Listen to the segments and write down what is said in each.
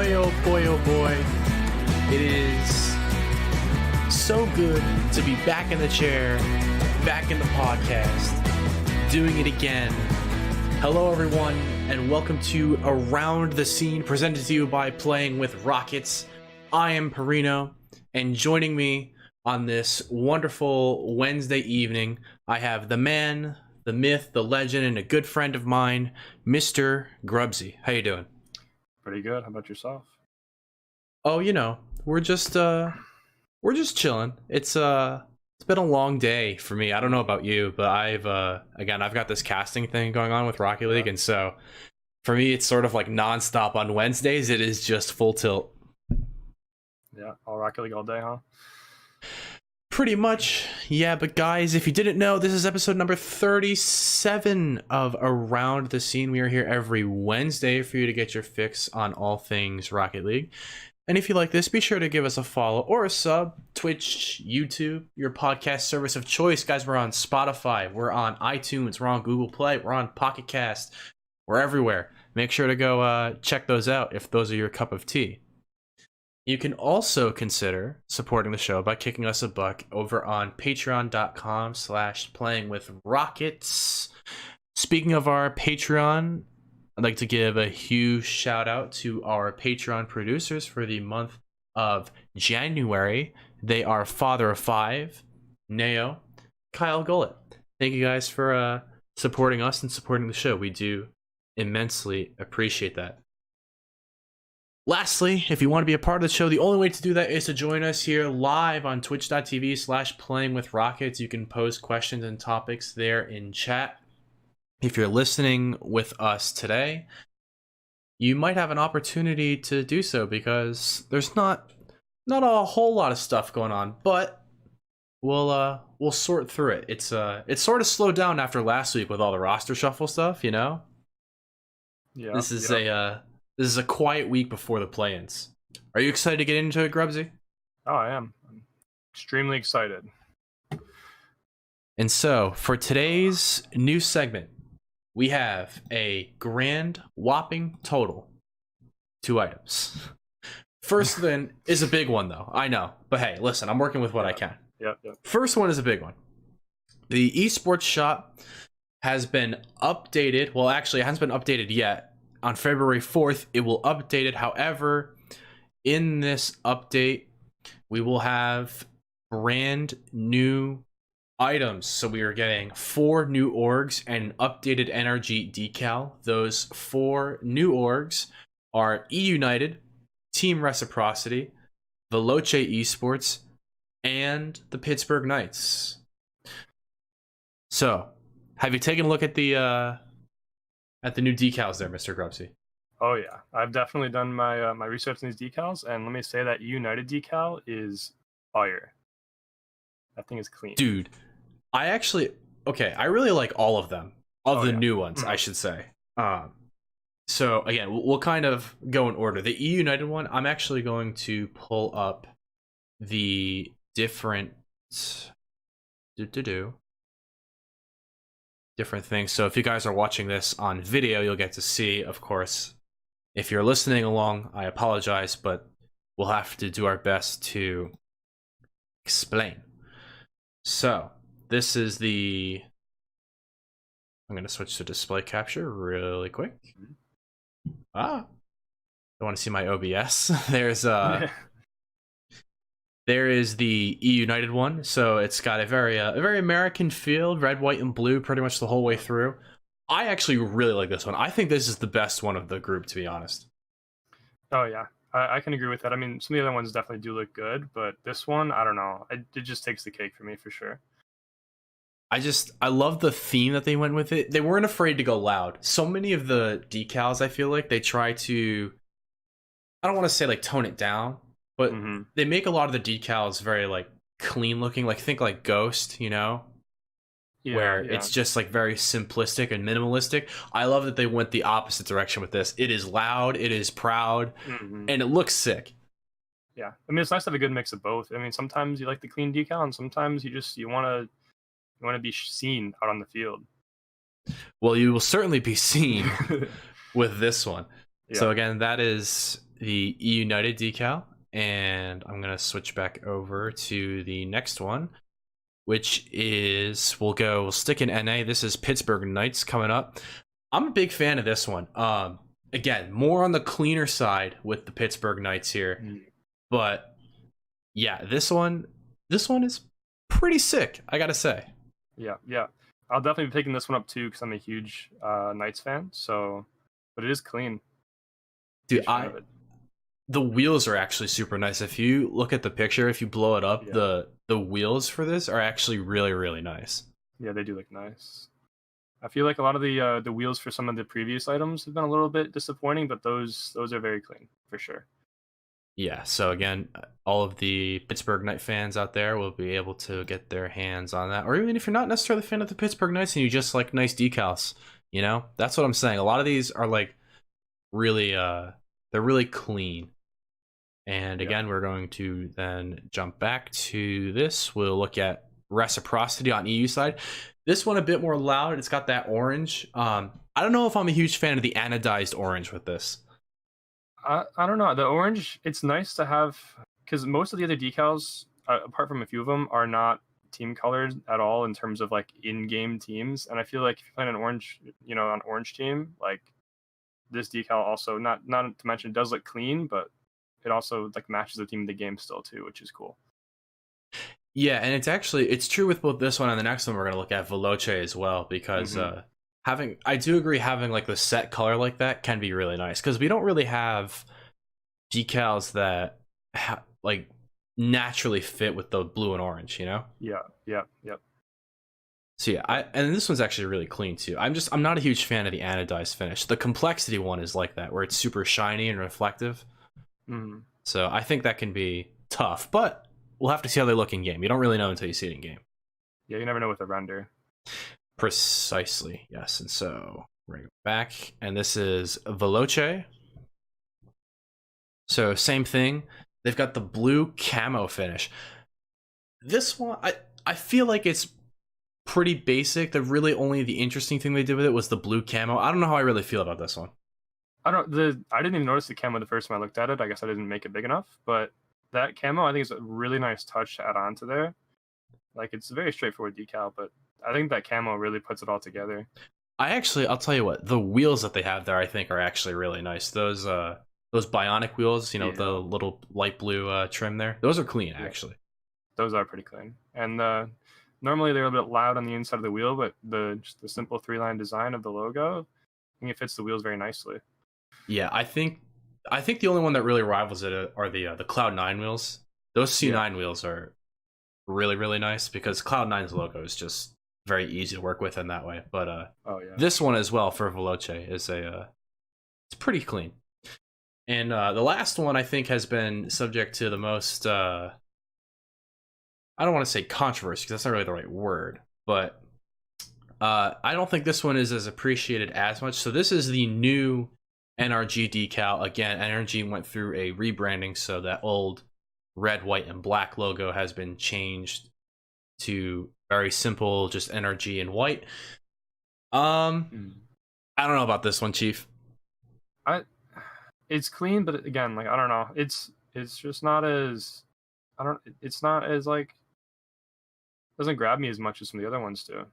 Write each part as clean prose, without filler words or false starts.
boy, oh boy, oh boy. It is so good to be back in the chair, back in the podcast, doing it again. Hello, everyone, and welcome to Around the Scene, presented to you by Playing with Rockets. I am Perino, and joining me on this wonderful Wednesday evening, I have the man, the myth, the legend, and a good friend of mine, Mr. Grubbsyy. How you doing? Pretty good. How about yourself? Oh, you know, we're just chilling. It's been a long day for me. I don't know about you, but I've got this casting thing going on with Rocket League, and so for me it's sort of like nonstop on Wednesdays. It is just full tilt. Yeah, all Rocket League all day, huh? Pretty much, yeah. But guys, if you didn't know, this is episode number 37 of Around the Scene. We are here every Wednesday for you to get your fix on all things Rocket League. And if you like this, be sure to give us a follow or a sub. Twitch, YouTube, your podcast service of choice. Guys, we're on Spotify, we're on iTunes, we're on Google Play, we're on Pocket Cast. We're everywhere. Make sure to go check those out if those are your cup of tea. You can also consider supporting the show by kicking us a buck over on patreon.com/playingwithrockets. Speaking of our Patreon, I'd like to give a huge shout out to our Patreon producers for the month of January. They are Father of Five, Neo, Kyle Gullet. Thank you guys for supporting us and supporting the show. We do immensely appreciate that. Lastly, if you want to be a part of the show, the only way to do that is to join us here live on twitch.tv/playingwithrockets. You can post questions and topics there in chat. If you're listening with us today, you might have an opportunity to do so because there's not a whole lot of stuff going on, but we'll sort through it. It's sort of slowed down after last week with all the roster shuffle stuff, you know? Yeah. This is a quiet week before the play-ins. Are you excited to get into it, Grubbsyy? Oh, I am. I'm extremely excited. And so, for today's new segment, we have a grand whopping total 2 items. First then is a big one, though. I know. But hey, listen, I'm working with what I can. Yep. First one is a big one. The esports shop has been updated. Well, actually, it hasn't been updated yet. On February 4th, it will update it. However, in this update, we will have brand new items. So we are getting 4 new orgs and an updated NRG decal. Those 4 new orgs are E United, Team Reciprocity, Veloce Esports, and the Pittsburgh Knights. So, have you taken a look at the new decals there, Mr. Grubbsyy? Oh yeah, I've definitely done my my research on these decals, and let me say that United decal is fire. That thing is clean, dude. I really like all of them, the new ones, I should say. So again, we'll kind of go in order. The E United one, I'm actually going to pull up the different different things. So if you guys are watching this on video, you'll get to see, of course. If you're listening along, I apologize, but we'll have to do our best to explain. So this is I'm going to switch to display capture really quick. I want to see my OBS. There is the E United one, so it's got a very American feel, red, white, and blue, pretty much the whole way through. I actually really like this one. I think this is the best one of the group, to be honest. Oh yeah, I can agree with that. I mean, some of the other ones definitely do look good, but this one, I don't know. It just takes the cake for me for sure. I love the theme that they went with it. They weren't afraid to go loud. So many of the decals, I feel like they try to, I don't want to say like tone it down, but they make a lot of the decals very like clean looking, like think like Ghost, you know, where it's just like very simplistic and minimalistic. I love that they went the opposite direction with this. It is loud, it is proud, and it looks sick. Yeah, I mean, it's nice to have a good mix of both. I mean, sometimes you like the clean decal, and sometimes you want to be seen out on the field. Well, you will certainly be seen with this one. Yeah. So again, that is the E United decal, and I'm gonna switch back over to the next one, which is we'll stick in NA. This is Pittsburgh Knights coming up. I'm a big fan of this one. Again, more on the cleaner side with the Pittsburgh Knights here, but yeah, this one is pretty sick, I gotta say. Yeah, I'll definitely be picking this one up too because I'm a huge Knights fan. So, but it is clean. Dude, the wheels are actually super nice. If you look at the picture, if you blow it up, the wheels for this are actually really, really nice. Yeah, they do look nice. I feel like a lot of the wheels for some of the previous items have been a little bit disappointing, but those are very clean for sure. Yeah, so again, all of the Pittsburgh Knight fans out there will be able to get their hands on that. Or even if you're not necessarily a fan of the Pittsburgh Knights and you just like nice decals, you know? That's what I'm saying. A lot of these are like really they're really clean. And again, we're going to then jump back to this. We'll look at reciprocity on EU side. This one a bit more loud. It's got that orange. I don't know if I'm a huge fan of the anodized orange with this. I don't know. The orange, it's nice to have because most of the other decals, apart from a few of them, are not team colors at all in terms of like in-game teams. And I feel like if you're playing an orange, an orange team, like this decal also not to mention it does look clean, but it also like matches the theme of the game still too, which is cool. Yeah, and it's true with both this one and the next one we're gonna look at Veloce as well, because I do agree having like the set color like that can be really nice because we don't really have decals that like naturally fit with the blue and orange, you know? Yeah. So yeah, and this one's actually really clean too. I'm not a huge fan of the anodized finish. The complexity one is like that, where it's super shiny and reflective. So I think that can be tough, but we'll have to see how they look in game. You don't really know until you see it in game. Yeah, you never know with a render. Precisely, yes. And so we're gonna go back, and this is Veloce. So same thing. They've got the blue camo finish. This one, I feel like it's pretty basic. The interesting thing they did with it was the blue camo. I don't know how I really feel about this one. I didn't even notice the camo the first time I looked at it. I guess I didn't make it big enough, but that camo I think is a really nice touch to add on to there. Like it's a very straightforward decal, but I think that camo really puts it all together. I'll tell you what, the wheels that they have there I think are actually really nice. Those bionic wheels, the little light blue trim there, those are clean actually. Those are pretty clean. And normally they're a bit loud on the inside of the wheel, but the simple 3-line design of the logo, I think it fits the wheels very nicely. Yeah, I think the only one that really rivals it are the Cloud9 wheels. Those C9 wheels are really, really nice because Cloud9's logo is just very easy to work with in that way. But this one as well for Veloce is it's pretty clean. And the last one I think has been subject to the most I don't want to say controversy because that's not really the right word, but I don't think this one is as appreciated as much. So this is the new NRG decal. Again, NRG went through a rebranding, so that old red, white, and black logo has been changed to very simple, just NRG and white. I don't know about this one, Chief. It's clean, but again, like I don't know. It's just not as it's not as like doesn't grab me as much as some of the other ones do.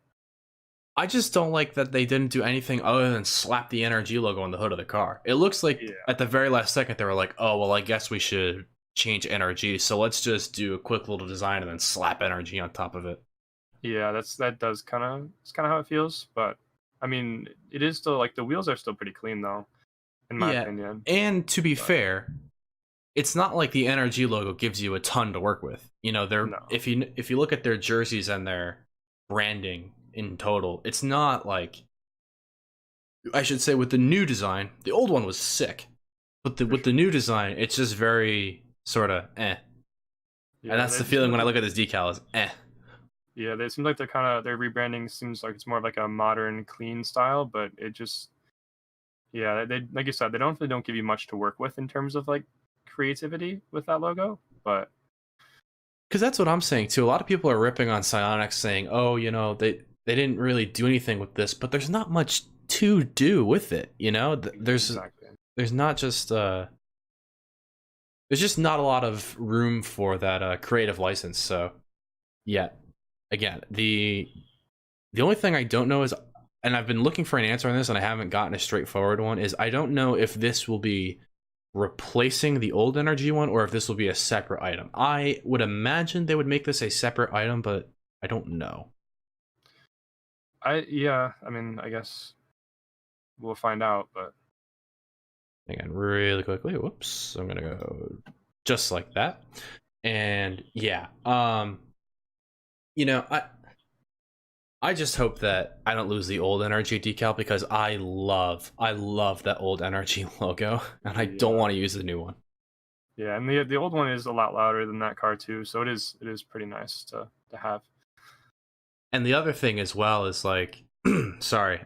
I just don't like that they didn't do anything other than slap the NRG logo on the hood of the car. It looks like at the very last second they were like, oh, well, I guess we should change NRG, so let's just do a quick little design and then slap NRG on top of it. Yeah, it's kind of how it feels, but I mean, it is still like the wheels are still pretty clean though, in my opinion. And to be fair, it's not like the NRG logo gives you a ton to work with. If you look at their jerseys and their branding in total, it's not like, I should say, with the new design, the old one was sick, but with the new design, it's just very sort of and that's the feeling when I look at this decal is Yeah, they seem like their rebranding seems like it's more of like a modern, clean style, but it just they like you said, they don't give you much to work with in terms of like creativity with that logo, but because that's what I'm saying too. A lot of people are ripping on Psyonix, saying, "Oh, they didn't really do anything with this," but there's not much to do with it. There's not just there's just not a lot of room for that creative license. So yeah, again, the only thing I don't know is, and I've been looking for an answer on this and I haven't gotten a straightforward one, is I don't know if this will be replacing the old energy one or if this will be a separate item. I would imagine they would make this a separate item, but I don't know. I mean, I guess we'll find out, but Again, really quickly. Whoops. I'm gonna go just like that. And yeah, you know, I just hope that I don't lose the old energy decal because I love that old energy logo, and I don't want to use the new one. Yeah, and the old one is a lot louder than that car too, so it is pretty nice to have. And the other thing as well is like, sorry,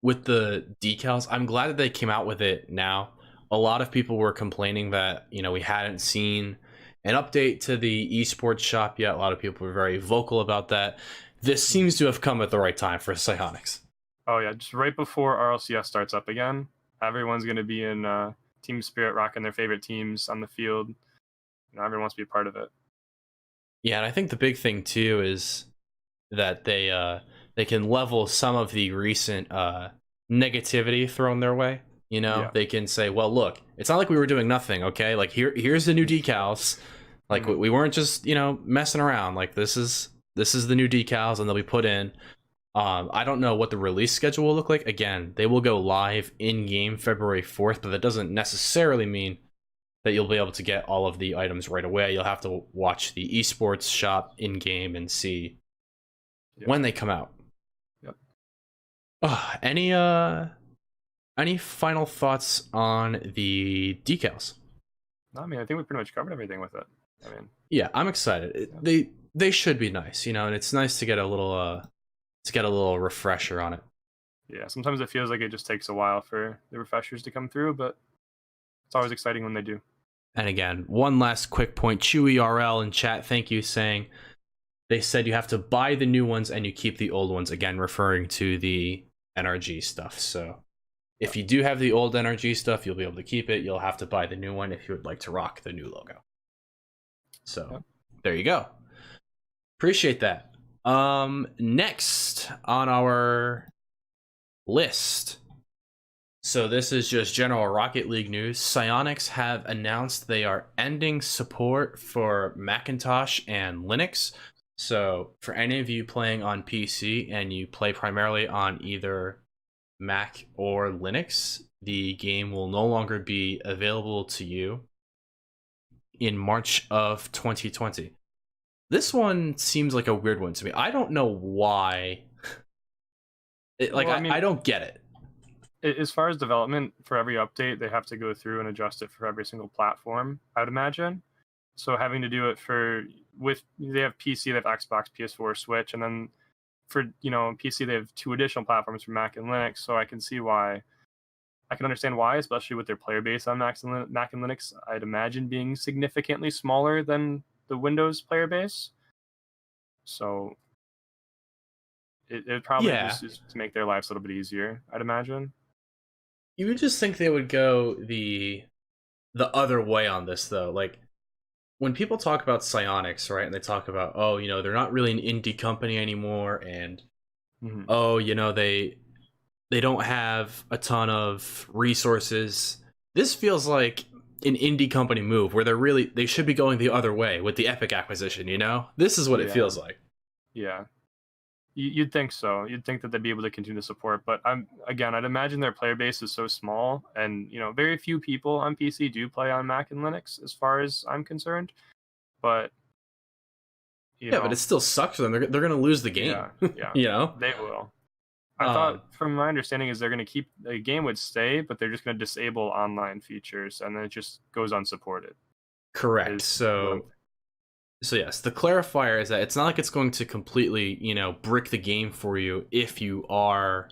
with the decals, I'm glad that they came out with it now. A lot of people were complaining that, you know, we hadn't seen an update to the esports shop yet. A lot of people were very vocal about that. This seems to have come at the right time for Psyonix. Oh yeah, just right before RLCS starts up again, everyone's going to be in Team Spirit, rocking their favorite teams on the field. You know, everyone wants to be a part of it. Yeah, and I think the big thing too is that they can level some of the recent negativity thrown their way. You know, Yeah. they can say, well, look, it's not like we were doing nothing, okay? Like here's the new decals. Like we weren't just, you know, messing around. Like this is the new decals, and they'll be put in. I don't know what the release schedule will look like. Again, they will go live in game February 4th, but that doesn't necessarily mean that you'll be able to get all of the items right away. You'll have to watch the esports shop in game and see when they come out. Yep. Any final thoughts on the decals? No, I mean, I think we pretty much covered everything with it. I mean, yeah, I'm excited. They should be nice, you know, and it's nice to get a little refresher on it. Yeah, sometimes it feels like it just takes a while for the refreshers to come through, but it's always exciting when they do. And again, one last quick point. Chewy RL in chat, thank you, saying they said you have to buy the new ones and you keep the old ones, again referring to the NRG stuff. So if you do have the old NRG stuff, you'll be able to keep it. You'll have to buy the new one if you would like to rock the new logo. So there you go. Appreciate that. Next on our list, so this is just general Rocket League news. Psyonix have announced they are ending support for Macintosh and Linux. So for any of you playing on PC and you play primarily on either Mac or Linux, the game will no longer be available to you in March of 2020. This one seems like a weird one to me. I don't know why. I don't get it. As far as development, for every update, they have to go through and adjust it for every single platform, I would imagine. So having to do it they have PC, they have Xbox, PS4, Switch, and then for, you know, PC, they have 2 additional platforms for Mac and Linux. So I can understand why, especially with their player base on Mac and Linux, I'd imagine being significantly smaller than the Windows player base. So it probably just is to make their lives a little bit easier, I'd imagine. You would just think they would go the other way on this, though. Like, when people talk about Psyonix, right, and they talk about, oh, you know, they're not really an indie company anymore, and oh, you know, they don't have a ton of resources. This feels like an indie company move where they should be going the other way with the Epic acquisition, you know? This is what it feels like. Yeah. You'd think so. You'd think that they'd be able to continue to support, but I'd imagine their player base is so small, and you know, very few people on PC do play on Mac and Linux, as far as I'm concerned. But but it still sucks for them. They're going to lose the game. Yeah, you know, they will. I thought, from my understanding, is they're going to keep the game would stay, but they're just going to disable online features, and then it just goes unsupported. Correct. So yes, the clarifier is that it's not like it's going to completely, you know, brick the game for you if you are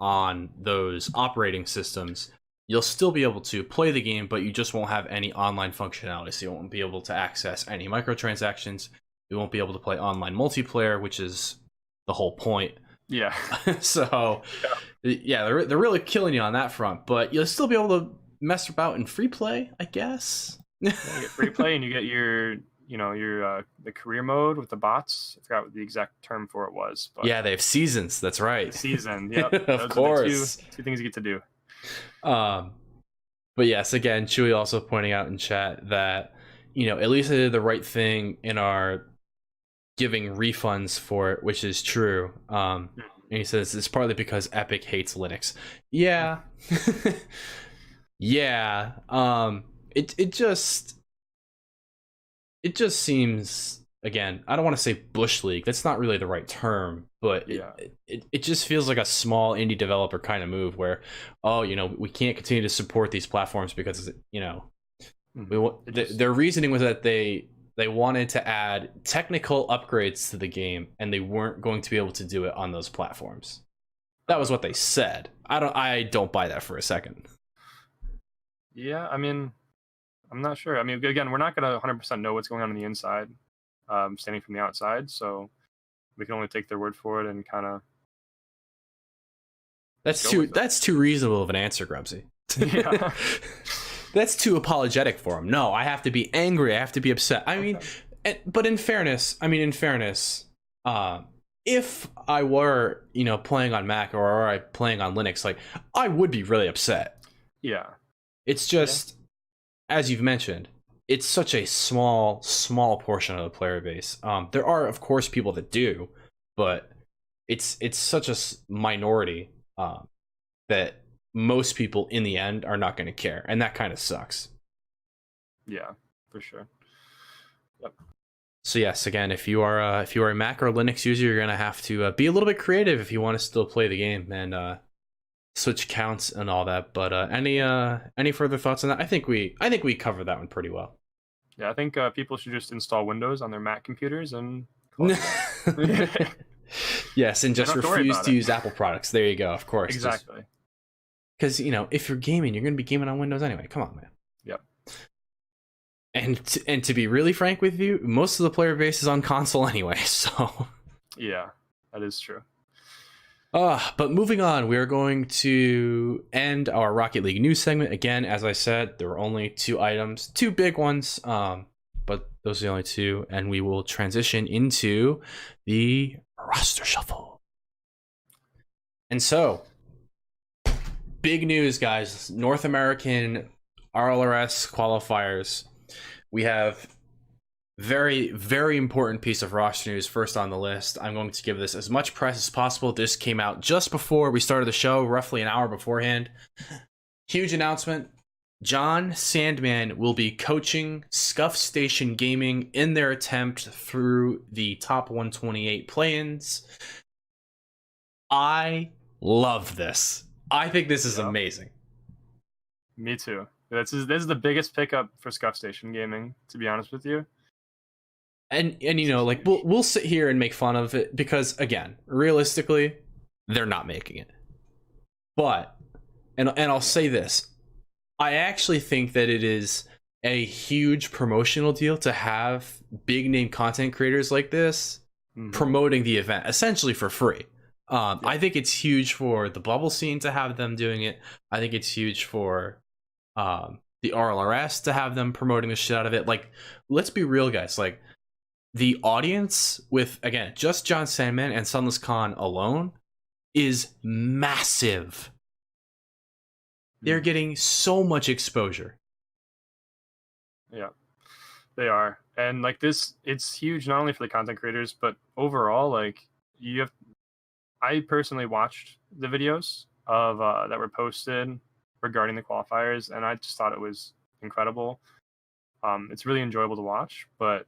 on those operating systems. You'll still be able to play the game, but you just won't have any online functionality. So you won't be able to access any microtransactions. You won't be able to play online multiplayer, which is the whole point. Yeah. So, yeah, they're really killing you on that front, but you'll still be able to mess about in free play, I guess. Yeah, you get free play, and you get your the career mode with the bots. I forgot what the exact term for it was, but Yeah, they have seasons. That's right. the season. Yep, Of those course. are the two things you get to do. But yes, again, Chewy also pointing out in chat that, at least they did the right thing in our giving refunds for it, which is true. And he says it's partly because Epic hates Linux. Yeah. Yeah. It just seems, again, I don't want to say bush league. That's not really the right term, but it just feels like a small indie developer kind of move where, we can't continue to support these platforms because, their reasoning was that they wanted to add technical upgrades to the game and they weren't going to be able to do it on those platforms. That was what they said. I don't buy that for a second. Yeah, I mean, I'm not sure. I mean, again, we're not going to 100% know what's going on the inside, standing from the outside, so we can only take their word for it and kind of. That's too reasonable of an answer, Grubbsyy. Yeah. That's too apologetic for him. No, I have to be angry. I have to be upset. I mean, but in fairness, if I were, playing on Mac or I playing on Linux, like, I would be really upset. Yeah. It's just, as you've mentioned, it's such a small portion of the player base. There are, of course, people that do, but it's such a minority that most people in the end are not going to care, and that kind of sucks. Yeah, for sure. Yep. So yes, again, if you are a Mac or Linux user, you're gonna have to be a little bit creative if you want to still play the game and switch counts and all that. But any further thoughts on that? I think we covered that one pretty well. Yeah, I think people should just install Windows on their Mac computers and. Yes, and just refuse to use Apple products. There you go. Of course, exactly. Because if you're gaming, you're gonna be gaming on Windows anyway. Come on, man. Yep. And to be really frank with you, most of the player base is on console anyway, so. Yeah, that is true. But moving on, we are going to end our Rocket League news segment. Again, as I said, there were only 2 items, 2 big ones, but those are the only 2, and we will transition into the roster shuffle. And so, big news, guys. North American RLRS qualifiers. We have very, very important piece of roster news first on the list. I'm going to give this as much press as possible. This came out just before we started the show, roughly an hour beforehand. Huge announcement. John Sandman will be coaching Scuff Station Gaming in their attempt through the top 128 play-ins. I love this. I think this is amazing. Me too. This is the biggest pickup for Scuff Station Gaming, to be honest with you. And like we'll sit here and make fun of it because, again, realistically, they're not making it. But and I'll say this, I actually think that it is a huge promotional deal to have big name content creators like this promoting the event essentially for free. I think it's huge for the bubble scene to have them doing it. I think it's huge for the RLRS to have them promoting the shit out of it. Like, let's be real, guys. Like, the audience with, again, just John Sandman and Sunless Khan alone is massive. They're getting so much exposure. Yeah, they are. And like this, it's huge not only for the content creators, but overall, like I personally watched the videos of that were posted regarding the qualifiers, and I just thought it was incredible. It's really enjoyable to watch, but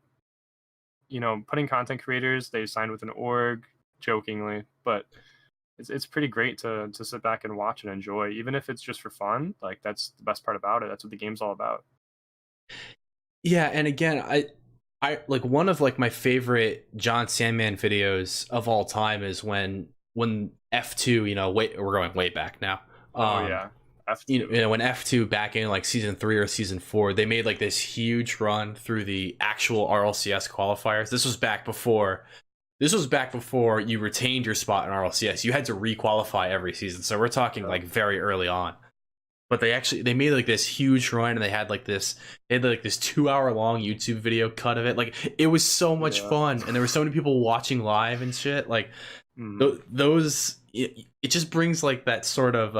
putting content creators, they signed with an org, jokingly, but it's pretty great to sit back and watch and enjoy, even if it's just for fun. Like, that's the best part about it. That's what the game's all about. Yeah, and again, I like one of like my favorite John Sandman videos of all time is when F2, we're going way back now. Yeah. F2. When F2 back in like season 3 or season 4, they made like this huge run through the actual RLCS qualifiers. This was back before you retained your spot in RLCS. You had to requalify every season. So we're talking like very early on. but they made like this huge run, and they had like this 2 hour long YouTube video cut of it. Like it was so much Yeah. fun, and there were so many people watching live and shit. Like those, it just brings like that sort of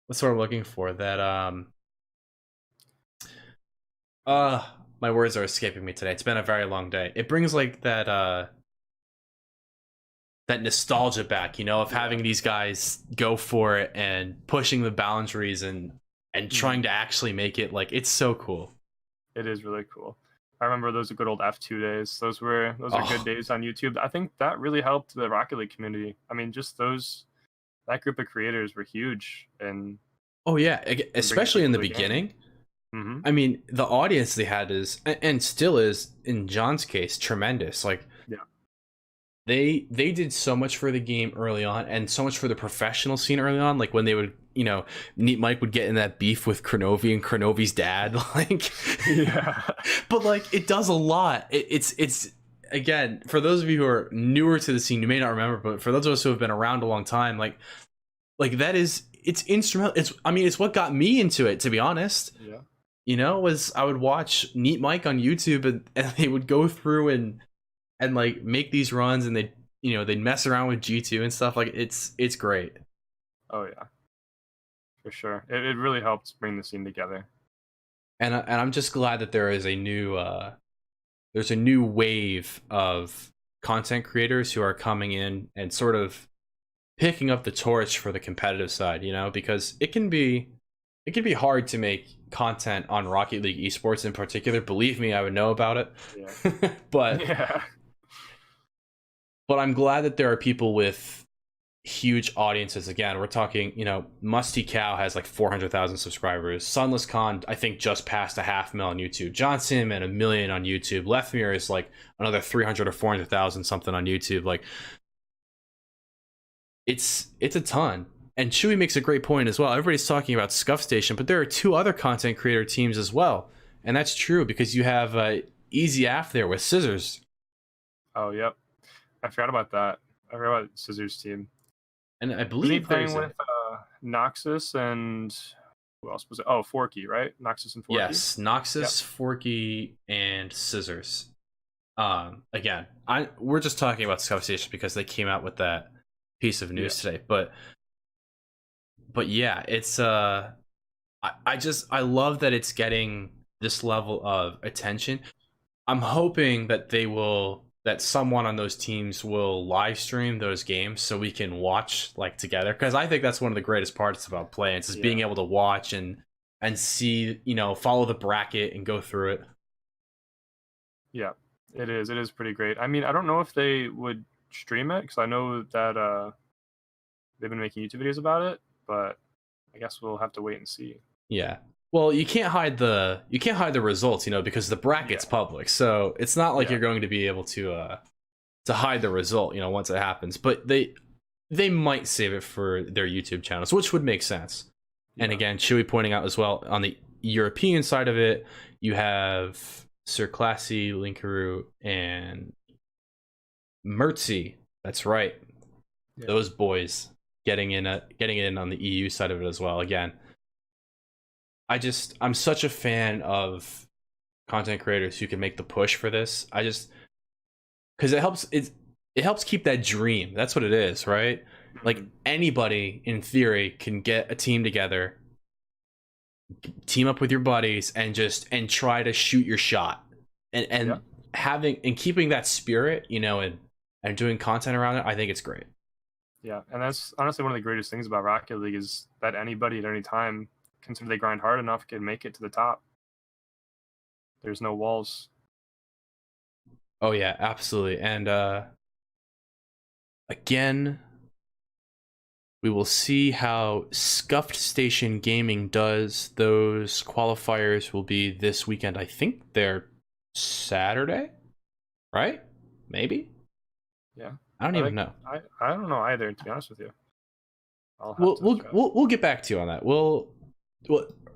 what's what I'm looking for, that my words are escaping me today. It's been a very long day. It brings like that nostalgia back, of having these guys go for it and pushing the boundaries and trying to actually make it. Like, it's so cool. It is really cool. I remember those good old F2 days. Those are good days on YouTube. I think that really helped the Rocket League community. I mean, just that group of creators were huge. And oh yeah, especially in the beginning. Mm-hmm. I mean, the audience they had is, and still is, in John's case, tremendous. Like, yeah, they did so much for the game early on, and so much for the professional scene early on. Like when they would, Neat Mike would get in that beef with Kronovi and Kronovi's dad. Like, yeah. But like, it does a lot. It's again, for those of you who are newer to the scene, you may not remember, but for those of us who have been around a long time, like it's instrumental. It's what got me into it, to be honest. Yeah. Was I would watch Neat Mike on YouTube, and they would go through and like make these runs, and they'd mess around with G2 and stuff. Like, it's great. Oh yeah, for sure. It really helped bring the scene together. And I'm just glad that there is there's a new wave of content creators who are coming in and sort of picking up the torch for the competitive side, because it can be hard to make content on Rocket League esports in particular. Believe me, I would know about it. Yeah. but yeah. But I'm glad that there are people with huge audiences. Again, we're talking, Musty Cow has like 400,000 subscribers. Sunless Khan, I think, just passed 500,000 on YouTube. John Sim and 1 million on YouTube. Leftmere is like another 300 or 400,000 something on YouTube. Like, it's a ton. And Chewy makes a great point as well. Everybody's talking about Scuff Station, but there are 2 other content creator teams as well. And that's true because you have Easy Af there with Scissors. Oh, yep. I forgot about that. I forgot about Scissors team. And I believe he's playing with Noxus and who else was it? Oh, Forky, right? Noxus and Forky. Yes, Noxus, yep. Forky, and Scissors. Again, we're just talking about Scuff Station because they came out with that piece of news today. But yeah, it's I love that it's getting this level of attention. I'm hoping that that someone on those teams will live stream those games so we can watch like together, because I think that's one of the greatest parts about playing. It's just being able to watch and see, follow the bracket and go through it. Yeah, it is pretty great. I mean, I don't know if they would stream it because I know that they've been making YouTube videos about it, but I guess we'll have to wait and see. Yeah. Well, you can't hide the results, because the bracket's public. So it's not like you're going to be able to hide the result, once it happens. But they might save it for their YouTube channels, which would make sense. Yeah. And again, Chewy pointing out as well, on the European side of it, you have Sir Classy, Linkaroo, and Mertzy. That's right. Yeah. Those boys getting in on the EU side of it as well. Again, I'm such a fan of content creators who can make the push for this. Because it helps keep that dream. That's what it is, right? Like, anybody in theory can get a team together, team up with your buddies, and try to shoot your shot. And keeping that spirit, and doing content around it, I think it's great. Yeah, and that's honestly one of the greatest things about Rocket League is that anybody at any time, consider they grind hard enough, can make it to the top. There's no walls. Oh yeah, absolutely. And again, we will see how Scuffed Station Gaming does. Those qualifiers will be this weekend. I think they're Saturday, right? Maybe. Yeah. I don't even know. I don't know either, to be honest with you. We'll get back to you on that.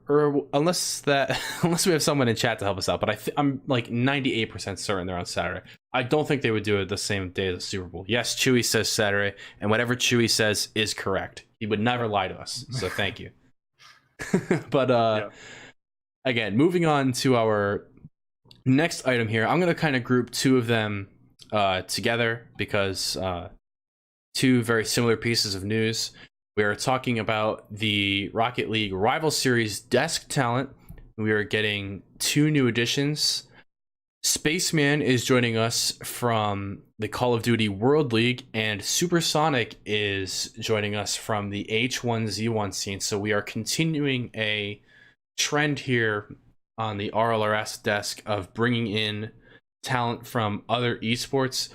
Or unless we have someone in chat to help us out, but I'm like 98% certain they're on Saturday. I don't think they would do it the same day as the Super Bowl. Yes, Chewy says Saturday, and whatever Chewy says is correct. He would never lie to us, so thank you. But Yeah. again, moving on to our next item here, I'm going to kind of group two of them together because two very similar pieces of news. We are talking about the Rocket League Rival Series desk talent. We are getting two new additions. Spaceman is joining us from the Call of Duty World League, and Supersonic is joining us from the H1Z1 scene. So we are continuing a trend here on the RLRS desk of bringing in talent from other esports.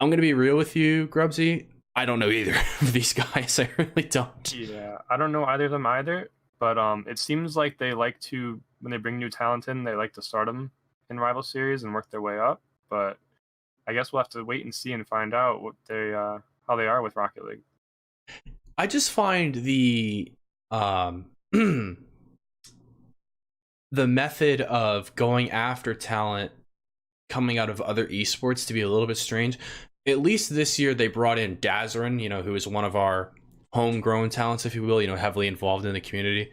I'm going to be real with you, Grubbsyy. I don't know either of these guys. I really don't. Yeah, I don't know either of them either, but it seems like they like to, when they bring new talent in, they like to start them in rival series and work their way up. But I guess we'll have to wait and see and find out what they how they are with Rocket League. I just find the the method of going after talent coming out of other esports to be a little bit strange. At least this year they brought in Dazarin, who is one of our homegrown talents, if you will, heavily involved in the community.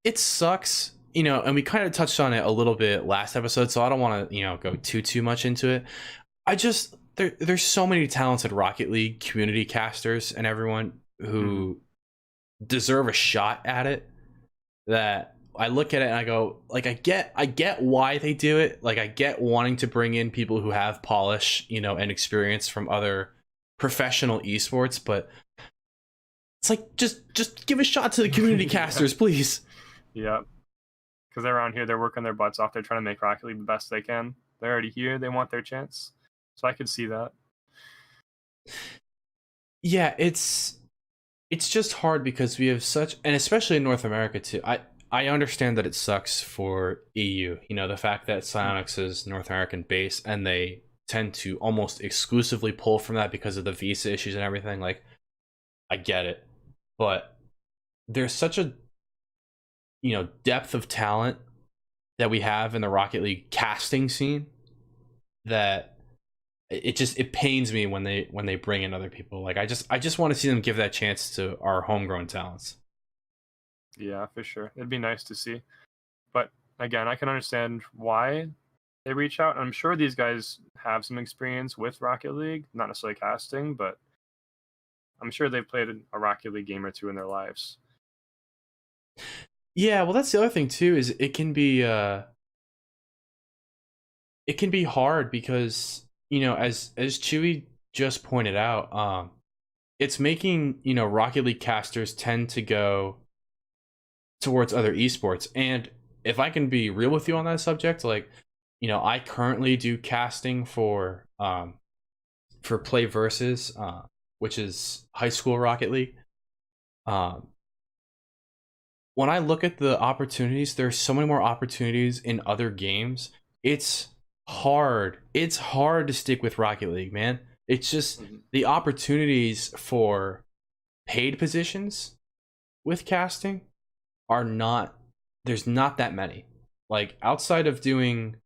It sucks, and we kind of touched on it a little bit last episode, so I don't want to, go too much into it. I just there's so many talented Rocket League community casters and everyone who deserve a shot at it, that I look at it and I go, like, I get why they do it. Like, I get wanting to bring in people who have polish, and experience from other professional esports, but it's like, just give a shot to the community casters, please. Yeah, because around here they're working their butts off. They're trying to make Rocket League the best they can. They're already here. They want their chance. So I could see that. Yeah, it's just hard because we have such, and especially in North America too. I understand that it sucks for EU. The fact that Psyonix is North American based and they tend to almost exclusively pull from that because of the visa issues and everything. Like, I get it, but there's such a depth of talent that we have in the Rocket League casting scene that it pains me when they bring in other people. Like, I just want to see them give that chance to our homegrown talents. Yeah, for sure. It'd be nice to see. But again, I can understand why they reach out. I'm sure these guys have some experience with Rocket League, not necessarily casting, but I'm sure they've played a Rocket League game or two in their lives. Yeah, well, that's the other thing too, is it can be hard because, as Chewy just pointed out, it's making, Rocket League casters tend to go towards other esports. And if I can be real with you on that subject, like, I currently do casting for Play Versus, which is high school Rocket League. When I look at the opportunities, there's so many more opportunities in other games. It's hard to stick with Rocket League, man. It's just the opportunities for paid positions with casting are not, there's not that many. Like, outside of doing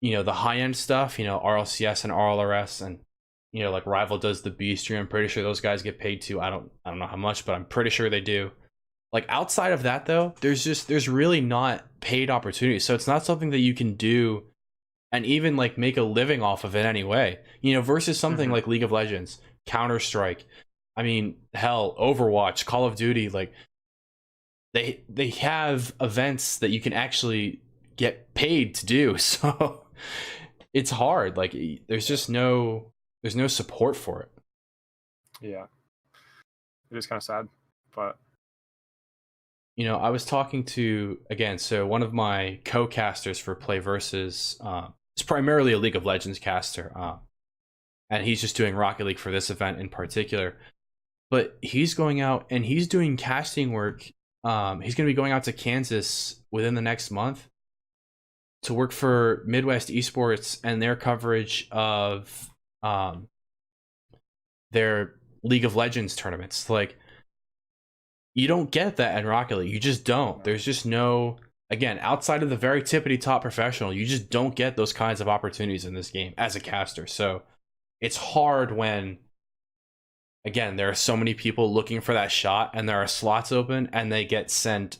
the high-end stuff, RLCS and RLRS, and like Rival does the B stream. I'm pretty sure those guys get paid too. I don't know how much, but I'm pretty sure they do. Like, outside of that though, there's really not paid opportunities. So it's not something that you can do and even like make a living off of it anyway. Versus something like League of Legends, Counter-Strike, I mean, hell, Overwatch, Call of Duty, like they have events that you can actually get paid to do. So it's hard. Like, there's no support for it. Yeah, it is kind of sad, but I was talking to, again, so one of my co-casters for Play Versus is primarily a League of Legends caster, and he's just doing Rocket League for this event in particular. But he's going out and he's doing casting work. He's going to be going out to Kansas within the next month to work for Midwest Esports and their coverage of their League of Legends tournaments. Like, you don't get that in Rocket League. You just don't. There's just no, again, outside of the very tippity top professional, you just don't get those kinds of opportunities in this game as a caster. So it's hard when again, there are so many people looking for that shot, and there are slots open, and they get sent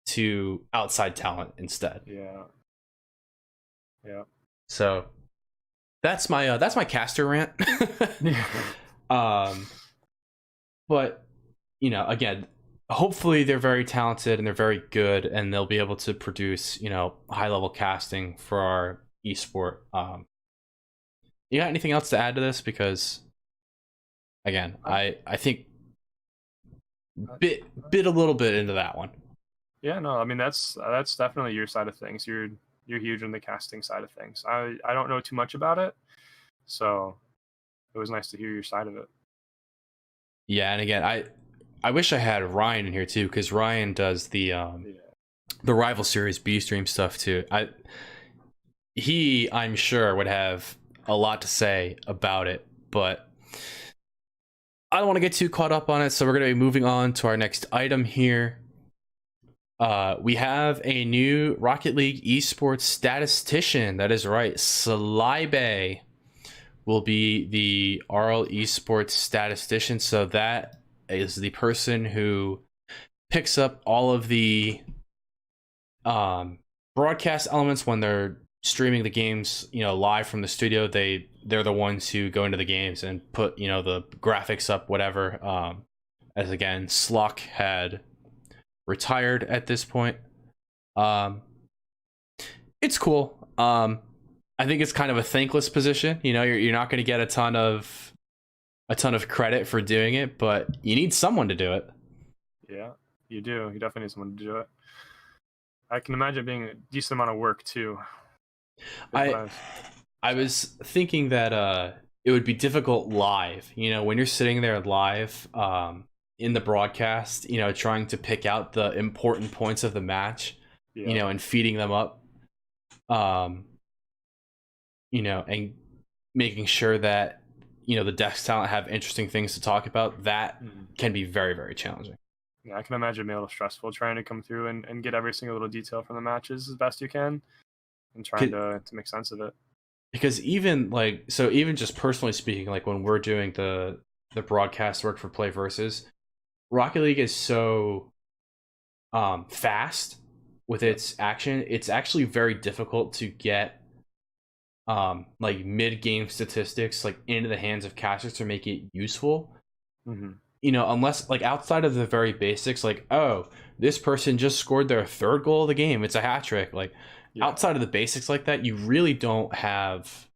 to outside talent instead. Yeah. Yeah. So that's my caster rant. Yeah. But again, hopefully they're very talented and they're very good, and they'll be able to produce high level casting for our esport. You got anything else to add to this? Because again, I think bit a little bit into that one. Yeah, no, I mean that's definitely your side of things. You're huge in the casting side of things. I don't know too much about it, so it was nice to hear your side of it. Yeah, and again, I wish I had Ryan in here too, because Ryan does the rival series B stream stuff too. I'm sure would have a lot to say about it, but I don't want to get too caught up on it, so we're going to be moving on to our next item here. We have a new Rocket League esports statistician. That is right, Slybe will be the RL esports statistician. So that is the person who picks up all of the broadcast elements when they're streaming the games, live from the studio. They're the ones who go into the games and put, the graphics up, whatever. As again, Slock had retired at this point. It's cool. I think it's kind of a thankless position. You're not going to get a ton of credit for doing it, but you need someone to do it. Yeah, you do. You definitely need someone to do it. I can imagine it being a decent amount of work too. I was thinking that it would be difficult live. When you're sitting there live in the broadcast, trying to pick out the important points of the match, and feeding them up, and making sure that the desk talent have interesting things to talk about. That can be very, very challenging. Yeah, I can imagine it being a little stressful trying to come through and get every single little detail from the matches as best you can, and trying to make sense of it. Because even just personally speaking, like when we're doing the broadcast work for Play Versus, Rocket League is so fast with its action. It's actually very difficult to get mid-game statistics into the hands of casters to make it useful. Unless outside of the very basics, this person just scored their third goal of the game, it's a hat trick. Outside of the basics like that, you really don't have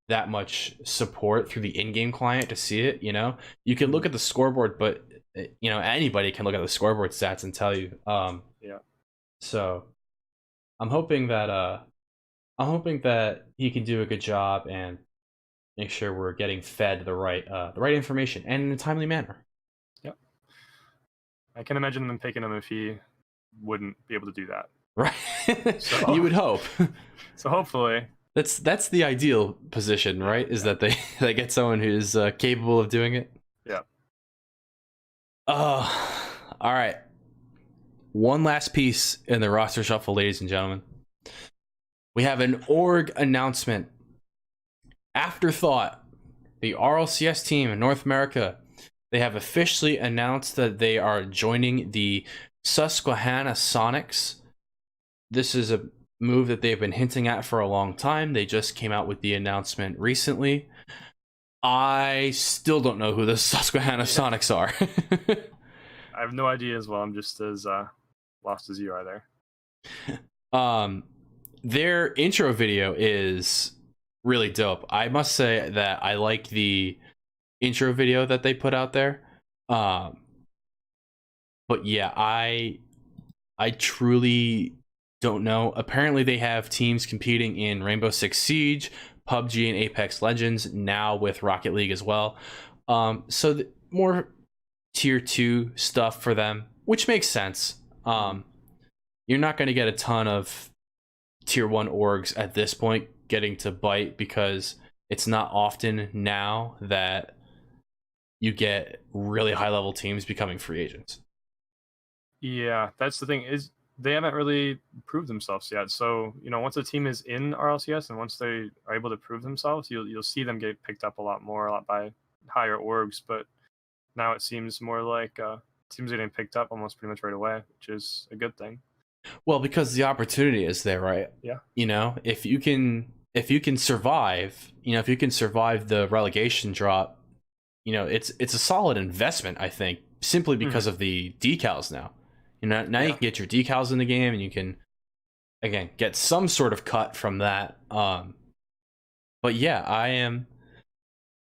that much support through the in-game client to see it. You can look at the scoreboard, but anybody can look at the scoreboard stats and tell you. So I'm hoping that he can do a good job and make sure we're getting fed the right information and in a timely manner. Yep. I can imagine them picking him if he wouldn't be able to do that. Right. So, you would hope. So hopefully. That's the ideal position, right? Is that they get someone who's capable of doing it. Yeah. All right. One last piece in the roster shuffle, ladies and gentlemen. We have an org announcement. Afterthought, the RLCS team in North America, they have officially announced that they are joining the Susquehanna Sonics. This is a move that they've been hinting at for a long time. They just came out with the announcement recently. I still don't know who the Susquehanna Sonics are. I have no idea as well. I'm just as lost as you are there. Their intro video is really dope. I must say that I like the intro video that they put out there. But yeah, I truly don't know. Apparently they have teams competing in Rainbow Six Siege, PUBG, and Apex Legends, now with Rocket League as well. So more tier 2 stuff for them, which makes sense. You're not going to get a ton of tier 1 orgs at this point getting to bite, because it's not often now that you get really high level teams becoming free agents. Yeah, that's the thing, is they haven't really proved themselves yet. So, once a team is in RLCS and once they are able to prove themselves, you'll see them get picked up a lot more by higher orgs, but now it seems more like teams getting picked up almost pretty much right away, which is a good thing. Well, because the opportunity is there, right? Yeah. You know, if you can survive, if you can survive the relegation drop, it's a solid investment, I think, simply because of the decals now. Now you can get your decals in the game, and you can again get some sort of cut from that. But yeah,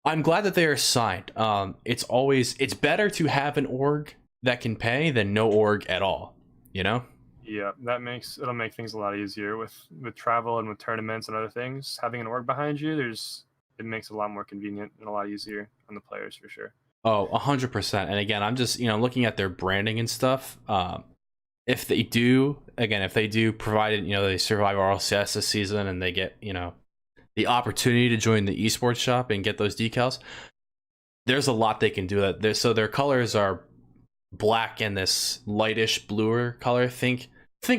I'm glad that they are signed. It's better to have an org that can pay than no org at all. Yeah, it'll make things a lot easier with travel and with tournaments and other things. Having an org behind you, it makes it a lot more convenient and a lot easier on the players for sure. Oh, 100%. And again, I'm just looking at their branding and stuff. If they do, provided they survive RLCS this season and they get the opportunity to join the esports shop and get those decals, there's a lot they can do. So their colors are black and this lightish bluer color. Think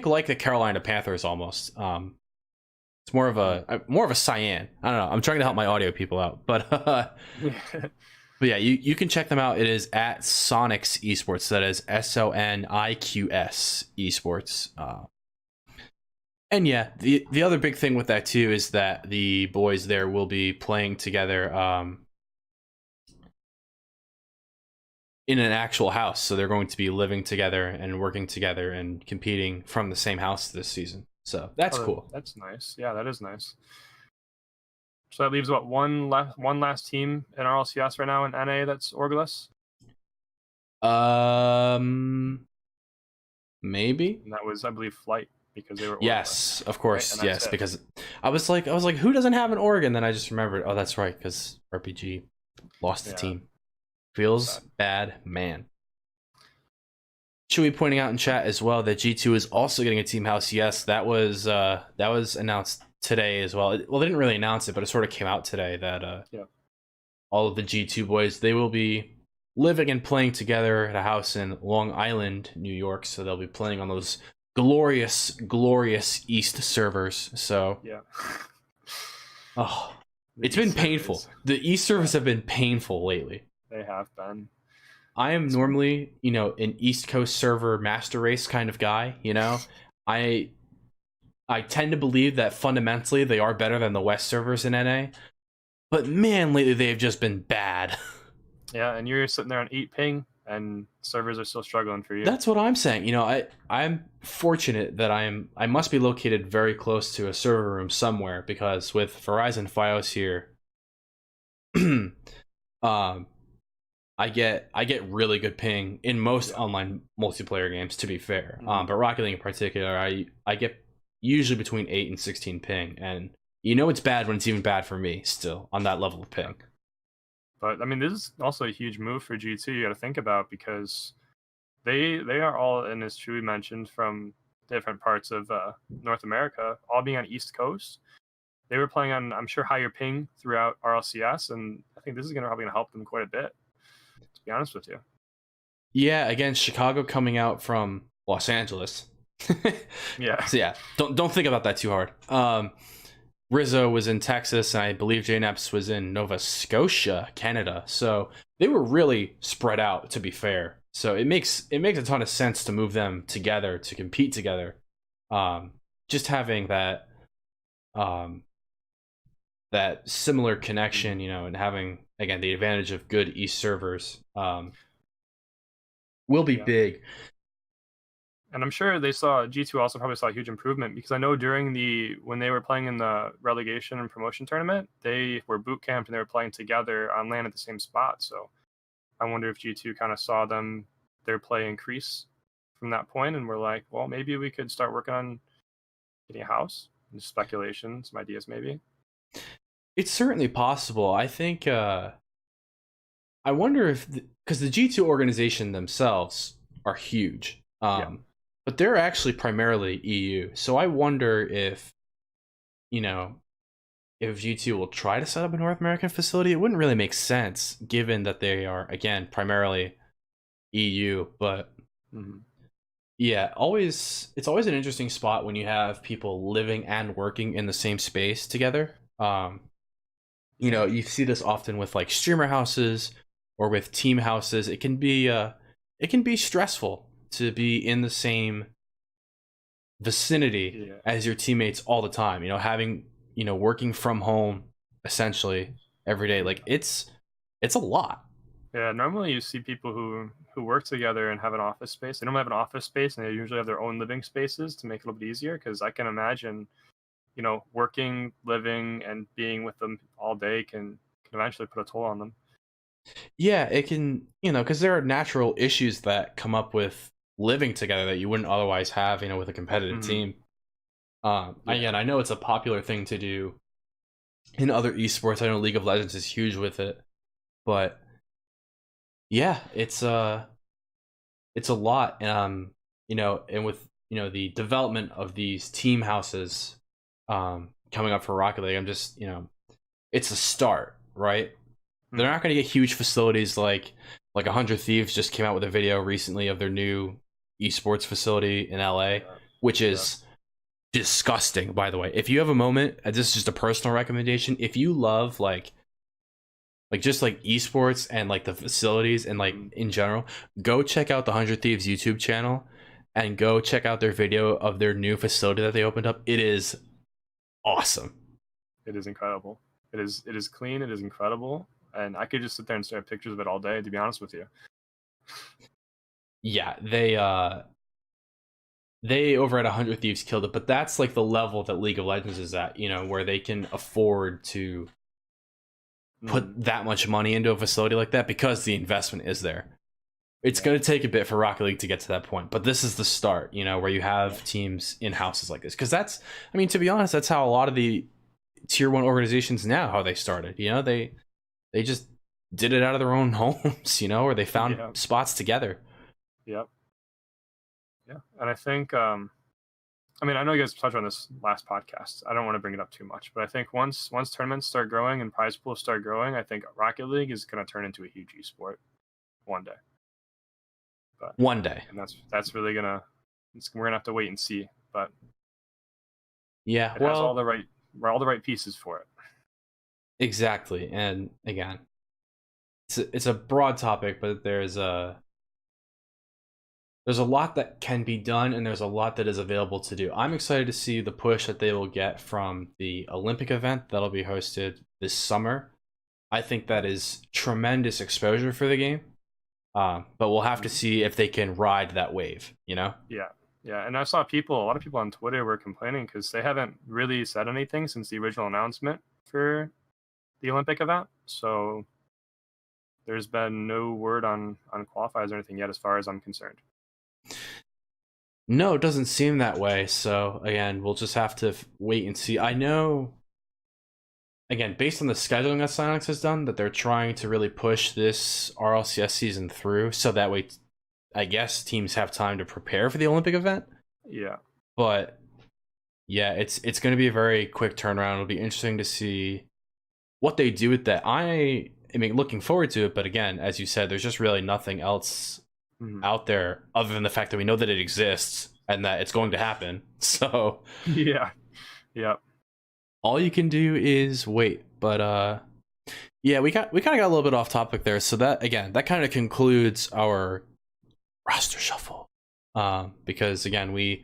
like the Carolina Panthers almost. It's more of a cyan. I don't know. I'm trying to help my audio people out, but but yeah, you can check them out. It is at Sonics Esports. That is SONIQS Esports. And yeah, the other big thing with that too is that the boys there will be playing together in an actual house. So they're going to be living together and working together and competing from the same house this season. So that's cool. That's nice. Yeah, that is nice. So that leaves one last team in RLCS right now in NA that's orgless. Maybe. And that was, I believe, Flight, because they were orgless. Yes, of course. Right? Yes, because I was like, who doesn't have an org? And then I just remembered, oh, that's right, because RPG lost the team. Feels bad, man. Should be pointing out in chat as well that G2 is also getting a team house. Yes, that was announced today as well. Well, they didn't really announce it, but it sort of came out today that all of the G2 boys, they will be living and playing together at a house in Long Island, New York. So they'll be playing on those glorious East servers. So yeah. Oh, it's been painful. The East servers have been painful lately. They have been. I am normally, an East Coast server master race kind of guy. I tend to believe that fundamentally they are better than the West servers in NA. But man, lately they've just been bad. Yeah, and you're sitting there on 8 ping, and servers are still struggling for you. That's what I'm saying. I'm fortunate that I must be located very close to a server room somewhere, because with Verizon Fios here, I get really good ping in most online multiplayer games, to be fair. But Rocket League in particular, I get usually between 8 and 16 ping, and it's bad when it's even bad for me still on that level of ping. But I mean, this is also a huge move for G2 you got to think about, because they are all, and as Chewy mentioned, from different parts of North America, all being on East Coast. They were playing on, I'm sure, higher ping throughout RLCS, and I think this is probably going to help them quite a bit, to be honest with you. Yeah, again, Chicago coming out from Los Angeles. Yeah. So yeah, don't think about that too hard. Rizzo was in Texas, and I believe JNEPS was in Nova Scotia, Canada. So they were really spread out, to be fair. So it makes a ton of sense to move them together to compete together. Just having that similar connection, and having, again, the advantage of good East servers will be big. And I'm sure G2 also probably saw a huge improvement, because I know when they were playing in the relegation and promotion tournament, they were boot camped and they were playing together on LAN at the same spot. So I wonder if G2 kind of saw their play increase from that point, and we're like, well, maybe we could start working on getting a house. Just speculation, some ideas maybe. It's certainly possible. I think I wonder if, because the G2 organization themselves are huge. But they're actually primarily EU. So I wonder if G2 will try to set up a North American facility. It wouldn't really make sense, given that they are, again, primarily EU. But yeah, it's always an interesting spot when you have people living and working in the same space together. You know, you see this often with like streamer houses or with team houses. It can be stressful to be in the same vicinity Yeah. as your teammates all the time. You know, having, you know, working from home essentially every day. Yeah. Like it's a lot. Yeah, normally you see people who work together and have an office space. They don't have an office space, and they usually have their own living spaces to make it a little bit easier. Because I can imagine, working, living, and being with them all day can eventually put a toll on them. Yeah, it can, you know, because there are natural issues that come up with living together that you wouldn't otherwise have, you know, with a competitive Hmm. team. Yeah, Again, I know it's a popular thing to do in other esports. I know League of Legends is huge with it, but yeah, it's a lot. You know, and with, you know, the development of these team houses coming up for Rocket League, I'm just, you know, it's a start, right? They're hmm, not going to get huge facilities like 100 Thieves just came out with a video recently of their new esports facility in LA, yeah, which yeah. is disgusting, by the way. If you have a moment, this is just a personal recommendation. If you love like just like esports and like the facilities and like Hmm. in general, go check out the 100 Thieves YouTube channel and go check out their video of their new facility that they opened up. It is awesome. It is incredible. It is clean. It is incredible, and I could just sit there and stare at pictures of it all day. To be honest with you. Yeah, they over at 100 Thieves killed it, but that's like the level that League of Legends is at, you know, where they can afford to put Hmm. that much money into a facility like that because the investment is there. It's Yeah, going to take a bit for Rocket League to get to that point, but this is the start, you know, where you have teams in houses like this. Because that's, I mean, to be honest, that's how a lot of the tier one organizations now how they started. You know, they just did it out of their own homes, you know, or they found yeah, spots together. yeah, yeah. And I think, I mean, I know you guys touched on this last podcast. I don't want to bring it up too much, but I think once tournaments start growing and prize pools start growing, I think Rocket League is going to turn into a huge esport one day. But One day. and that's really we're gonna have to wait and see. But Yeah, it has well, all the right pieces for it. exactly. And again, it's a broad topic, but there's a lot that can be done and there's a lot that is available to do. I'm excited to see the push that they will get from the Olympic event that'll be hosted this summer. I think that is tremendous exposure for the game. But we'll have to Mhm. see if they can ride that wave, you know? Yeah, yeah. And I saw a lot of people on Twitter were complaining because they haven't really said anything since the original announcement for the Olympic event. So there's been no word on qualifiers or anything yet, as far as I'm concerned. No, it doesn't seem that way. So again, we'll just have to wait and see. I know, again, based on the scheduling that Silence has done, that they're trying to really push this RLCS season through, so that way, I guess teams have time to prepare for the Olympic event. Yeah, But yeah, it's going to be a very quick turnaround. It'll be interesting to see what they do with that. I mean, looking forward to it. But again, as you said, there's just really nothing else mhm. out there other than the fact that we know that it exists and that it's going to happen. So Yeah, yeah. all you can do is wait. But yeah, we kind of got a little bit off topic there. So that again, that kind of concludes our roster shuffle. Because again, we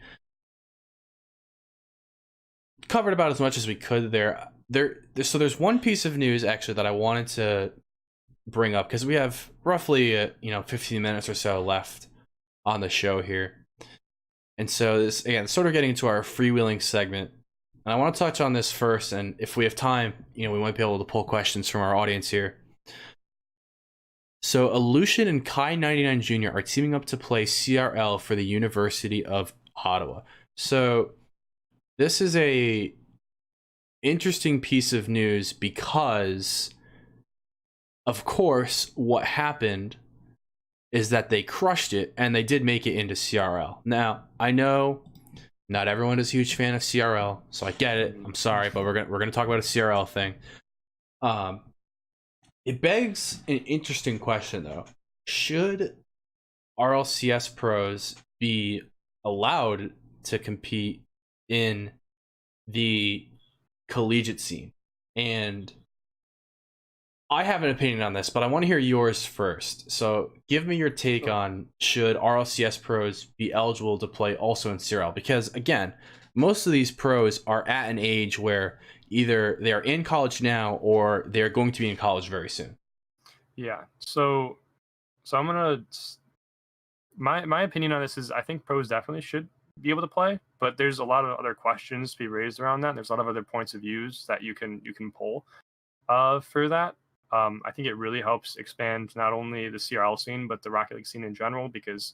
covered about as much as we could there. So there's one piece of news actually that I wanted to bring up because we have roughly 15 minutes or so left on the show here. And so this again, sort of getting into our freewheeling segment. And I want to touch on this first, and if we have time, you know, we might be able to pull questions from our audience here. So Aleutian and Kai 99 Jr. are teaming up to play CRL for the University of Ottawa. So this is a interesting piece of news because, of course, what happened is that they crushed it and they did make it into CRL. Now, I know not everyone is a huge fan of CRL, so I get it. I'm sorry, but we're gonna talk about a CRL thing. Um, it begs an interesting question though. Should RLCS pros be allowed to compete in the collegiate scene? And I have an opinion on this, but I want to hear yours first. So give me your take Sure. on should RLCS pros be eligible to play also in CRL? Because again, most of these pros are at an age where either they're in college now or they're going to be in college very soon. Yeah. So I'm gonna my opinion on this is I think pros definitely should be able to play, but there's a lot of other questions to be raised around that. There's a lot of other points of views that you can pull for that. I think it really helps expand not only the CRL scene but the Rocket League scene in general, because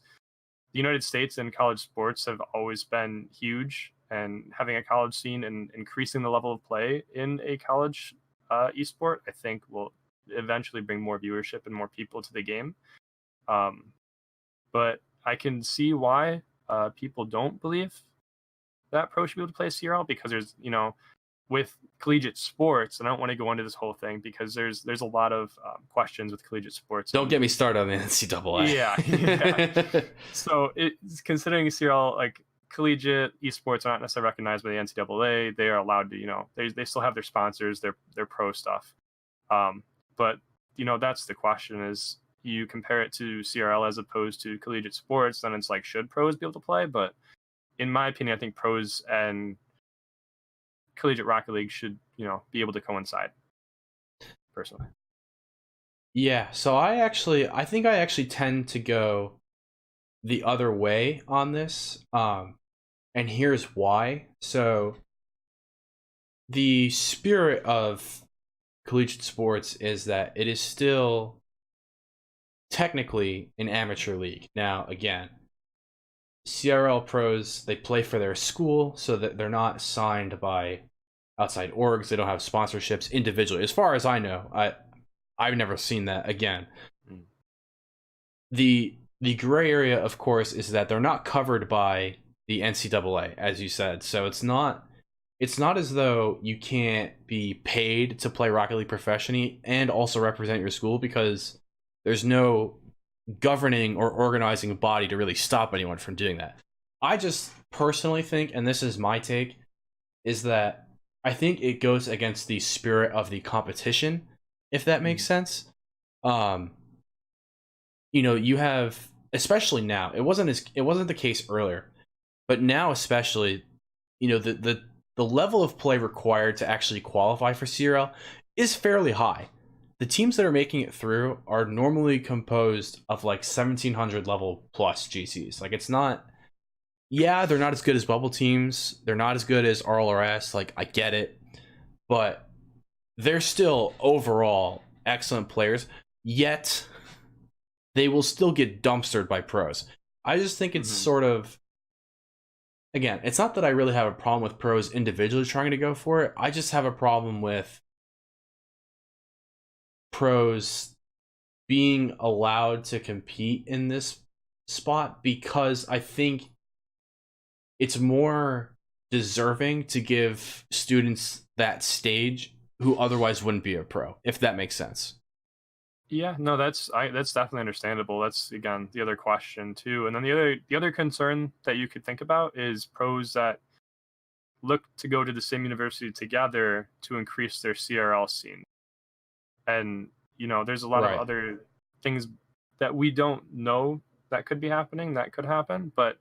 the United States and college sports have always been huge, and having a college scene and increasing the level of play in a college esport, I think will eventually bring more viewership and more people to the game. Um, but I can see why people don't believe that pro should be able to play CRL, because there's, with collegiate sports, and I don't want to go into this whole thing because there's a lot of questions with collegiate sports. Don't And get me started on the NCAA. yeah, yeah. So it's considering CRL, like collegiate esports are not necessarily recognized by the NCAA. They are allowed to, they still have their sponsors, their pro stuff. But that's the question: is you compare it to CRL as opposed to collegiate sports, then it's like, should pros be able to play? But in my opinion, I think pros and collegiate Rocket League should, be able to coincide. Personally, Yeah, so I think I actually tend to go the other way on this. And here's why. So the spirit of collegiate sports is that it is still technically an amateur league. Now, again, CRL pros, they play for their school, so that they're not signed by outside orgs. They don't have sponsorships individually. As far as I know, I've never seen that. Again, Mm. the gray area, of course, is that they're not covered by the NCAA, as you said. So it's not as though you can't be paid to play Rocket League professionally and also represent your school, because there's no governing or organizing body to really stop anyone from doing that. I just personally think, and this is my take, is that I think it goes against the spirit of the competition, if that makes sense. You have, especially now, it wasn't the case earlier, but now especially, the level of play required to actually qualify for CRL is fairly high. The teams that are making it through are normally composed of like 1700 level plus GCs. Like, it's not, yeah, they're not as good as bubble teams. They're not as good as RLRS. Like, I get it, but they're still overall excellent players. Yet they will still get dumpstered by pros. I just think it's sort of, again, it's not that I really have a problem with pros individually trying to go for it. I just have a problem with pros being allowed to compete in this spot, because I think it's more deserving to give students that stage who otherwise wouldn't be a pro, if that makes sense. Yeah, no, that's definitely understandable. That's, again, the other question too. And then the other concern that you could think about is pros that look to go to the same university together to increase their CRL scene. And there's a lot of Right. other things that we don't know that could be happening, that could happen. But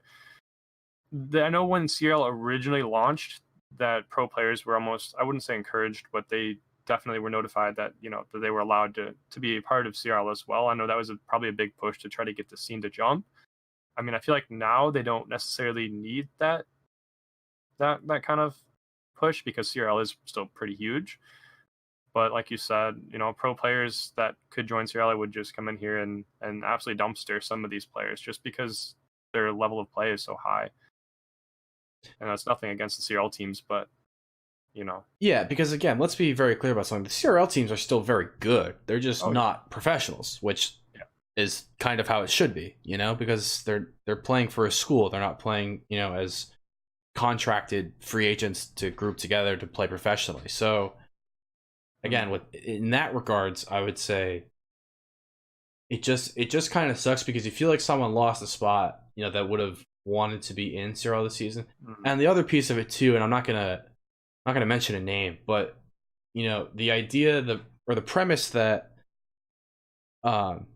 I know when CRL originally launched, that pro players were almost, I wouldn't say encouraged, but they definitely were notified that that they were allowed to be a part of CRL as well. I know that was probably a big push to try to get the scene to jump. I mean, I feel like now they don't necessarily need that kind of push, because CRL is still pretty huge. But like you said, pro players that could join CRL would just come in here and absolutely dumpster some of these players, just because their level of play is so high. And that's nothing against the CRL teams, but Yeah, because again, let's be very clear about something. The CRL teams are still very good. They're just Oh, not professionals, which yeah. is kind of how it should be, because they're playing for a school. They're not playing, as contracted free agents to group together to play professionally. So again, in that regards, I would say it just kind of sucks, because you feel like someone lost a spot, that would have wanted to be in CRL this season. Mhm. And the other piece of it too, and I'm not gonna mention a name, but the idea, or the premise that um,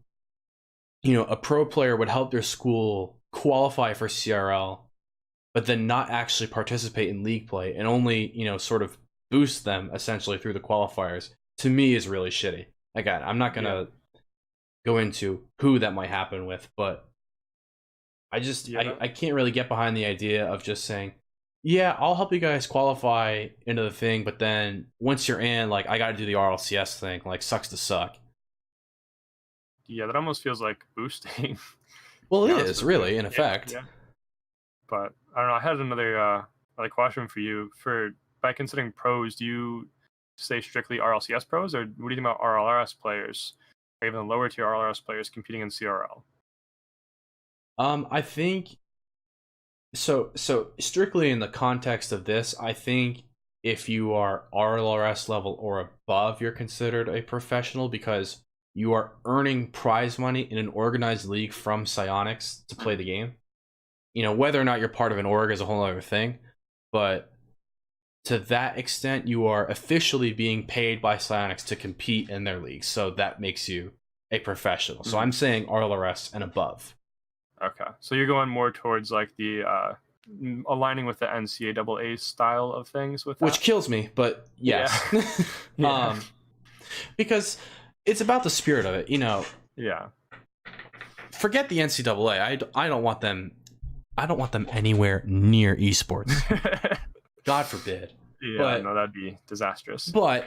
a pro player would help their school qualify for CRL, but then not actually participate in league play and only, sort of boost them essentially through the qualifiers, to me is really shitty. Again, I'm not going to go into who that might happen with, but I can't really get behind the idea of just saying, yeah, I'll help you guys qualify into the thing, but then once you're in, like, I got to do the RLCS thing, like, sucks to suck. Yeah, that almost feels like boosting. Well, it is really, in effect. Yeah. But I don't know. I had another question for you. By considering pros, do you say strictly RLCS pros, or what do you think about RLRS players, or even lower tier RLRS players competing in CRL? I think so. Strictly in the context of this, I think if you are RLRS level or above, you're considered a professional because you are earning prize money in an organized league from Psyonix to play the game. Whether or not you're part of an org is a whole other thing, but to that extent, you are officially being paid by Psyonix to compete in their league. So that makes you a professional. So I'm saying RLRS and above. Okay, so you're going more towards like the aligning with the NCAA style of things with that? Which kills me, but yes. Yeah. Because it's about the spirit of it, Yeah. Forget the NCAA. I don't want them anywhere near esports. God forbid. Yeah, no, that'd be disastrous. But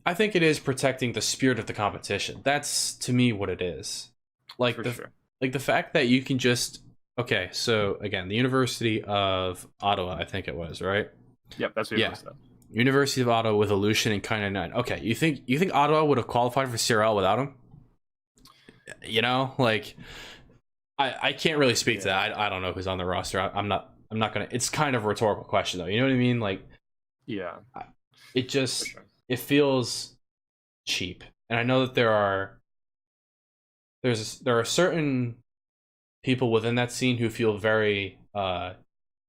I think it is protecting the spirit of the competition. That's, to me, what it is. Like the fact that you can just... Okay, so again, the University of Ottawa, I think it was, right? Yep, that's what you said. University of Ottawa with Illusion and Kind of 9. Okay, you think Ottawa would have qualified for CRL without him? I can't really speak to that. I don't know who's on the roster. I'm not gonna. It's kind of a rhetorical question though. You know what I mean? Like, yeah, it just it feels cheap, and I know that there are certain people within that scene who feel very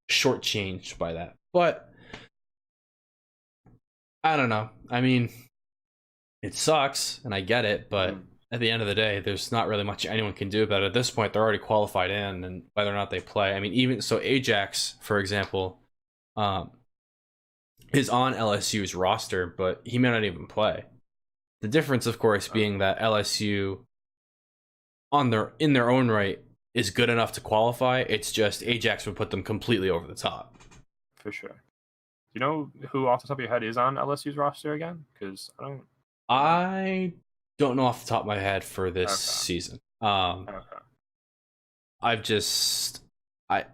shortchanged by that, but I don't know. I mean, it sucks, and I get it, but at the end of the day, there's not really much anyone can do about it. At this point, they're already qualified in, and whether or not they play. I mean, even so, Ajax, for example, is on LSU's roster, but he may not even play. The difference, of course, being that LSU, in their own right, is good enough to qualify. It's just Ajax would put them completely over the top. For sure. You know who off the top of your head is on LSU's roster again? Because I don't know off the top of my head for this season. I've just I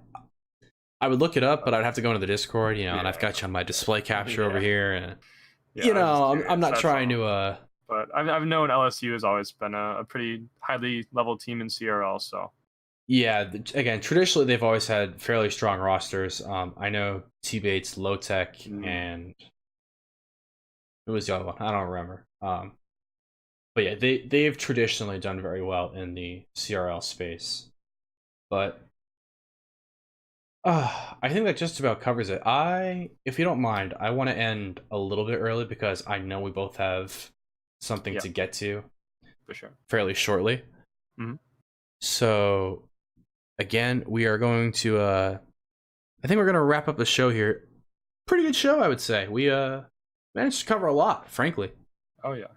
would look it up, but I'd have to go into the Discord, and I've got you on my display capture over here, and I'm not trying to. But I've known LSU has always been a pretty highly leveled team in CRL, so. Yeah, again, traditionally they've always had fairly strong rosters. I know T-Bates, Low Tech, and who was the other one? I don't remember. But yeah, they've traditionally done very well in the CRL space. But I think that just about covers it. If you don't mind, I want to end a little bit early because I know we both have something to get to. For sure. Fairly shortly. Mm-hmm. So again, we are going to I think we're going to wrap up the show here. Pretty good show, I would say. We managed to cover a lot, frankly. Oh yeah.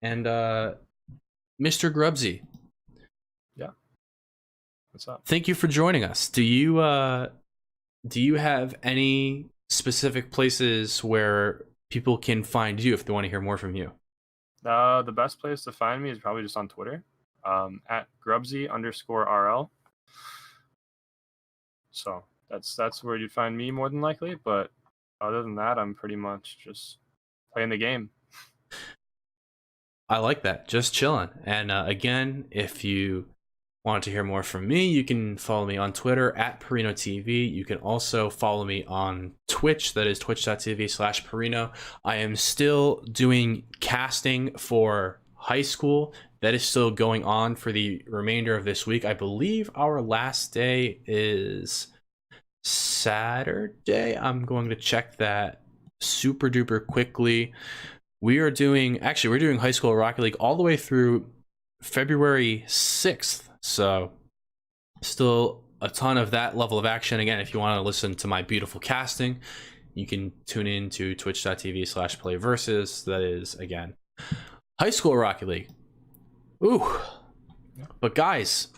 And Mr. Grubbsyy. Yeah. What's up? Thank you for joining us. Do you have any specific places where people can find you if they want to hear more from you? The best place to find me is probably just on Twitter, at Grubbsyy_RL. So that's where you'd find me more than likely. But other than that, I'm pretty much just playing the game. I like that. Just chilling. And again, if you want to hear more from me, you can follow me on Twitter at Perino TV. You can also follow me on Twitch. That is twitch.tv/Perino. I am still doing casting for high school. That is still going on for the remainder of this week. I believe our last day is Saturday. I'm going to check that super duper quickly. we're doing High School Rocket League all the way through February 6th. So still a ton of that level of action. Again, if you want to listen to my beautiful casting, you can tune in to twitch.tv/playversus. That is, again, High School Rocket League. Ooh. But guys,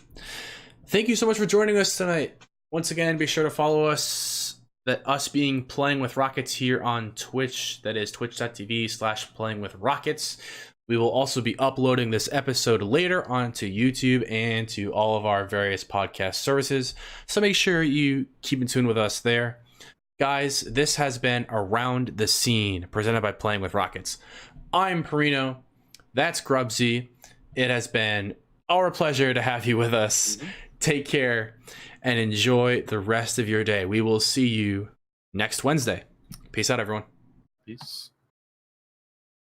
thank you so much for joining us tonight. Once again, be sure to follow us. That us being Playing with Rockets here on Twitch. That is twitch.tv/playingwithrockets. We will also be uploading this episode later onto YouTube and to all of our various podcast services. So make sure you keep in tune with us there. Guys, this has been Around the Scene, presented by Playing with Rockets. I'm Perino. That's Grubbsyy. It has been our pleasure to have you with us. Take care and enjoy the rest of your day. We will see you next Wednesday. Peace out, everyone. Peace.